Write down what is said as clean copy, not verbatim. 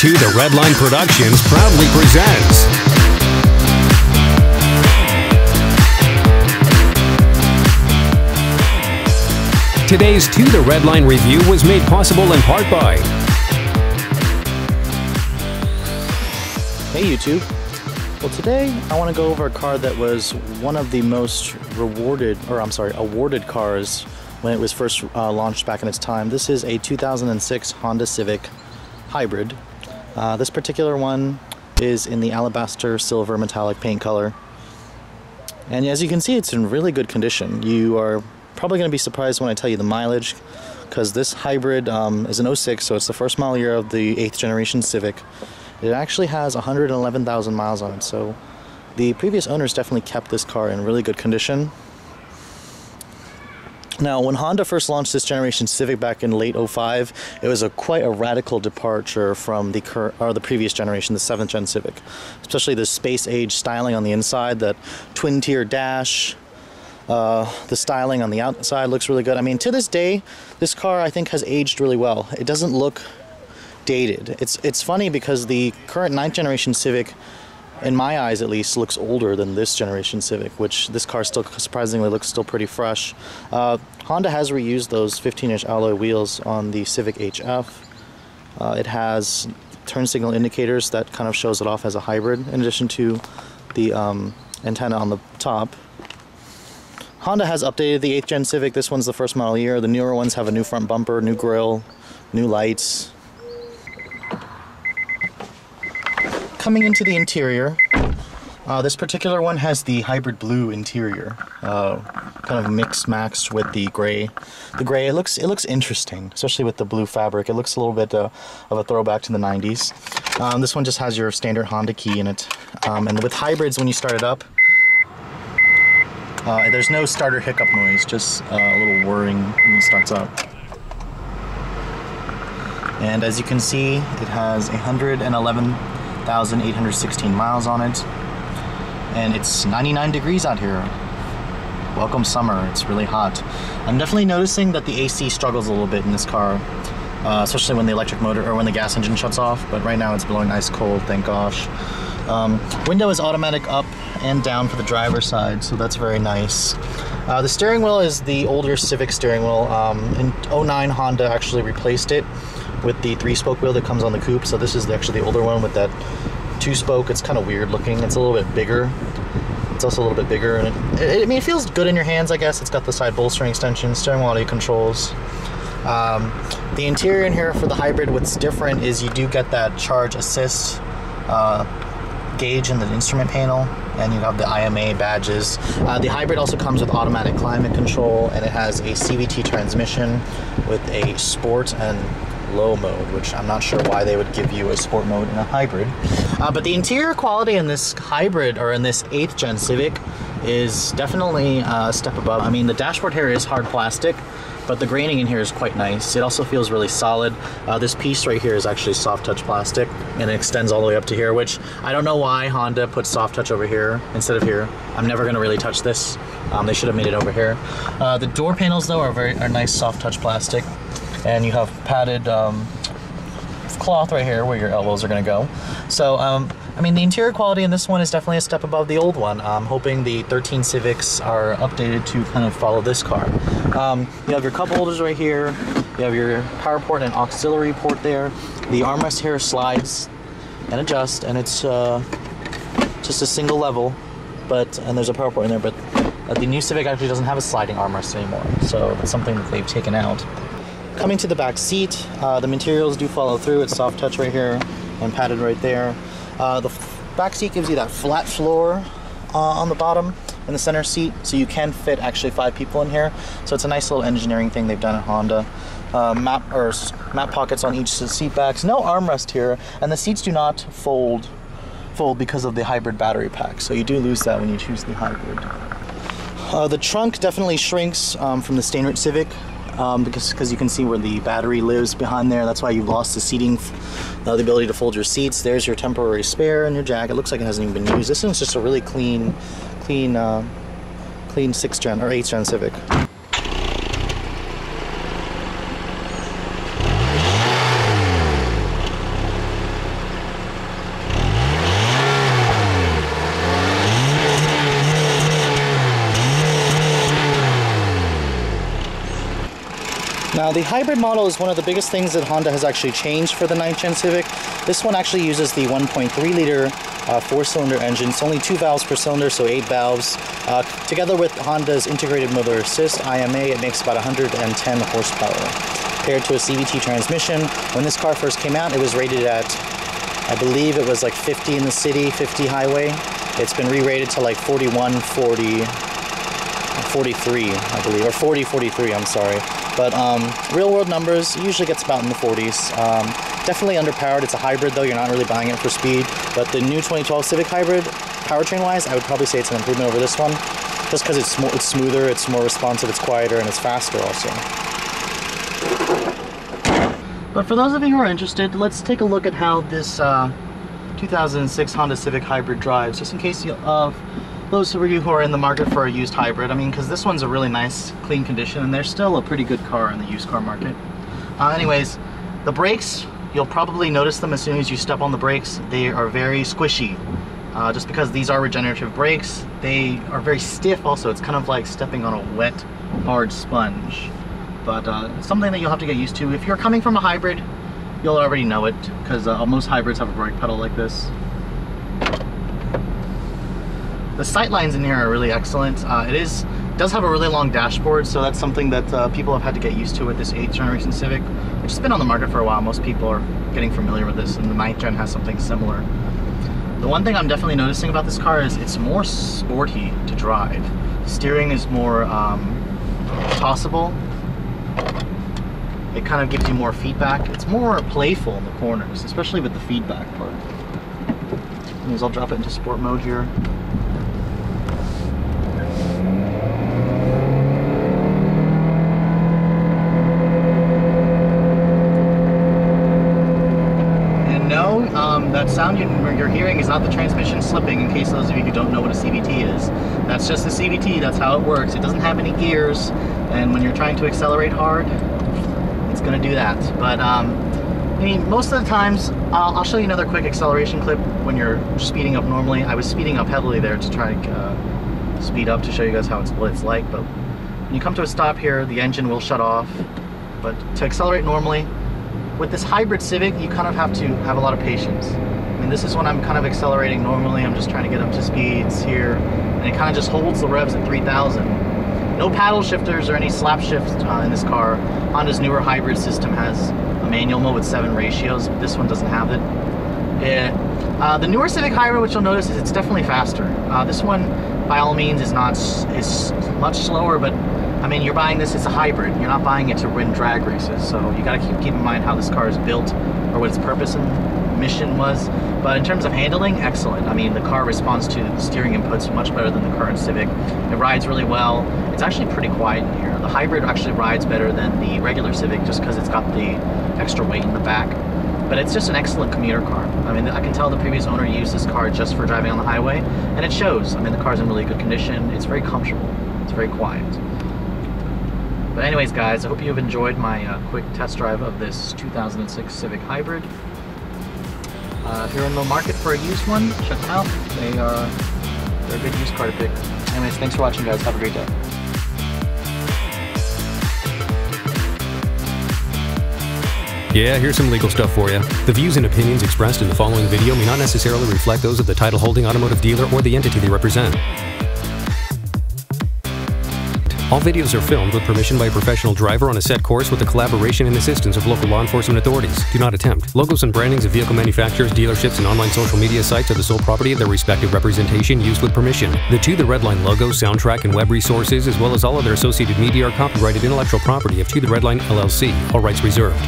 2 The Redline Productions proudly presents today's 2 The Redline review was made possible in part by Hey YouTube. Well, today I want to go over a car that was one of the most awarded cars when it was first launched back in its time. This is a 2006 Honda Civic Hybrid. This particular one is in the alabaster silver metallic paint color. And as you can see, it's in really good condition. You are probably going to be surprised when I tell you the mileage, because this hybrid is an 06, so it's the first model year of the 8th generation Civic. It actually has 111,000 miles on it, so the previous owners definitely kept this car in really good condition. Now, when Honda first launched this generation Civic back in late 05, it was quite a radical departure from the previous generation, the 7th gen Civic. Especially the space age styling on the inside, that twin tier dash, the styling on the outside looks really good. I mean, to this day, this car I think has aged really well. It doesn't look dated. It's funny because the current 9th generation Civic, in my eyes at least, looks older than this generation Civic, which this car still surprisingly looks still pretty fresh. Honda has reused those 15-inch alloy wheels on the Civic HF. It has turn signal indicators that kind of shows it off as a hybrid, in addition to the antenna on the top. Honda has updated the 8th gen Civic. This one's the first model year. The newer ones have a new front bumper, new grille, new lights. Coming into the interior, this particular one has the hybrid blue interior, kind of mixed with the gray. The gray, it looks interesting, especially with the blue fabric. It looks a little bit of a throwback to the 90s. This one just has your standard Honda key in it, and with hybrids, when you start it up, there's no starter hiccup noise, just a little whirring when it starts up. And as you can see, it has 111,816 miles on it, and it's 99 degrees out here. Welcome summer. It's really hot. I'm definitely noticing that the AC struggles a little bit in this car, especially when the electric motor or when the gas engine shuts off, but right now it's blowing ice cold, thank gosh. Window is automatic up and down for the driver's side, so that's very nice. The steering wheel is the older Civic steering wheel. In 09, Honda actually replaced it with the 3-spoke wheel that comes on the coupe, so this is actually the older one with that 2-spoke. It's kind of weird looking. It's a little bit bigger. It's also a little bit bigger, and I mean, it feels good in your hands, I guess. It's got the side bolstering extension, steering wheel audio controls. The interior in here for the hybrid, what's different is you do get that charge assist gauge in the instrument panel, and you have the IMA badges. The hybrid also comes with automatic climate control, and it has a CVT transmission with a sport and low mode, which I'm not sure why they would give you a sport mode in a hybrid. But the interior quality in this hybrid, or in this 8th gen Civic, is definitely a step above. I mean, the dashboard here is hard plastic, but the graining in here is quite nice. It also feels really solid. This piece right here is actually soft touch plastic, and it extends all the way up to here, which I don't know why Honda put soft touch over here instead of here. I'm never going to really touch this. They should have made it over here. The door panels though are nice soft touch plastic, and you have padded cloth right here where your elbows are going to go. So I mean, the interior quality in this one is definitely a step above the old one. I'm hoping the 13 Civics are updated to kind of follow this car. You have your cup holders right here. You have your power port and auxiliary port there. The armrest here slides and adjusts, and it's just a single level, and there's a power port in there, but the new Civic actually doesn't have a sliding armrest anymore, so that's something that they've taken out. Coming to the back seat, the materials do follow through. It's soft touch right here and padded right there. The back seat gives you that flat floor on the bottom in the center seat, so you can fit actually 5 people in here. So it's a nice little engineering thing they've done at Honda. Map pockets on each seat backs. No armrest here, and the seats do not fold because of the hybrid battery pack. So you do lose that when you choose the hybrid. The trunk definitely shrinks from the standard Civic. Because you can see where the battery lives behind there. That's why you lost the seating, the ability to fold your seats. There's your temporary spare and your jack. It looks like it hasn't even been used. This one's just a really clean 6th gen or 8th gen Civic. The hybrid model is one of the biggest things that Honda has actually changed for the 9th Gen Civic. This one actually uses the 1.3 liter 4-cylinder engine. It's only 2 valves per cylinder, so 8 valves. Together with Honda's integrated motor assist, IMA, it makes about 110 horsepower. Paired to a CVT transmission. When this car first came out, it was rated at, I believe it was like 50 in the city, 50 highway. It's been re-rated to like 41, 40, 43, I believe, or 40, 43, I'm sorry. But real world numbers, it usually gets about in the 40s. Definitely underpowered. It's a hybrid though, you're not really buying it for speed. But the new 2012 Civic Hybrid, powertrain wise, I would probably say it's an improvement over this one. Just because it's smoother, it's more responsive, it's quieter, and it's faster also. But for those of you who are interested, let's take a look at how this 2006 Honda Civic Hybrid drives, just in case those of you who are in the market for a used hybrid. I mean, because this one's a really nice, clean condition, and there's still a pretty good car in the used car market. Anyways, the brakes, you'll probably notice them as soon as you step on the brakes. They are very squishy. Just because these are regenerative brakes, they are very stiff also. It's kind of like stepping on a wet, hard sponge. But it's something that you'll have to get used to. If you're coming from a hybrid, you'll already know it, because most hybrids have a brake pedal like this. The sight lines in here are really excellent. It does have a really long dashboard, so that's something that people have had to get used to with this 8th generation Civic, which has been on the market for a while. Most people are getting familiar with this, and the 9th gen has something similar. The one thing I'm definitely noticing about this car is it's more sporty to drive. The steering is more tossable. It kind of gives you more feedback. It's more playful in the corners, especially with the feedback part. Anyways, I'll drop it into sport mode here. That sound you're hearing is not the transmission slipping, in case those of you who don't know what a CVT is. That's just a CVT, that's how it works. It doesn't have any gears, and when you're trying to accelerate hard, it's going to do that. But I mean, most of the times, I'll show you another quick acceleration clip when you're speeding up normally. I was speeding up heavily there to try to speed up to show you guys what it's like, but when you come to a stop here, the engine will shut off. But to accelerate normally, with this hybrid Civic, you kind of have to have a lot of patience. I mean, this is when I'm kind of accelerating normally. I'm just trying to get up to speeds here, and it kind of just holds the revs at 3,000. No paddle shifters or any slap shift in this car. Honda's newer hybrid system has a manual mode with 7 ratios, but this one doesn't have it. The newer Civic Hybrid, which you'll notice, is it's definitely faster. This one, by all means, is much slower, but I mean, you're buying this, it's a hybrid. You're not buying it to win drag races, so you gotta keep in mind how this car is built or what its purpose and mission was. But in terms of handling, excellent. I mean, the car responds to the steering inputs much better than the current Civic. It rides really well. It's actually pretty quiet in here. The hybrid actually rides better than the regular Civic just because it's got the extra weight in the back. But it's just an excellent commuter car. I mean, I can tell the previous owner used this car just for driving on the highway, and it shows. I mean, the car's in really good condition. It's very comfortable. It's very quiet. But anyways, guys, I hope you've enjoyed my quick test drive of this 2006 Civic Hybrid. If you're in the market for a used one, check them out. They're a good used car to pick. Anyways, thanks for watching, guys. Have a great day. Yeah, here's some legal stuff for you. The views and opinions expressed in the following video may not necessarily reflect those of the title holding automotive dealer or the entity they represent. All videos are filmed with permission by a professional driver on a set course with the collaboration and assistance of local law enforcement authorities. Do not attempt. Logos and brandings of vehicle manufacturers, dealerships, and online social media sites are the sole property of their respective representation used with permission. The To The Redline logo, soundtrack, and web resources, as well as all other associated media, are copyrighted intellectual property of To The Redline LLC. All rights reserved.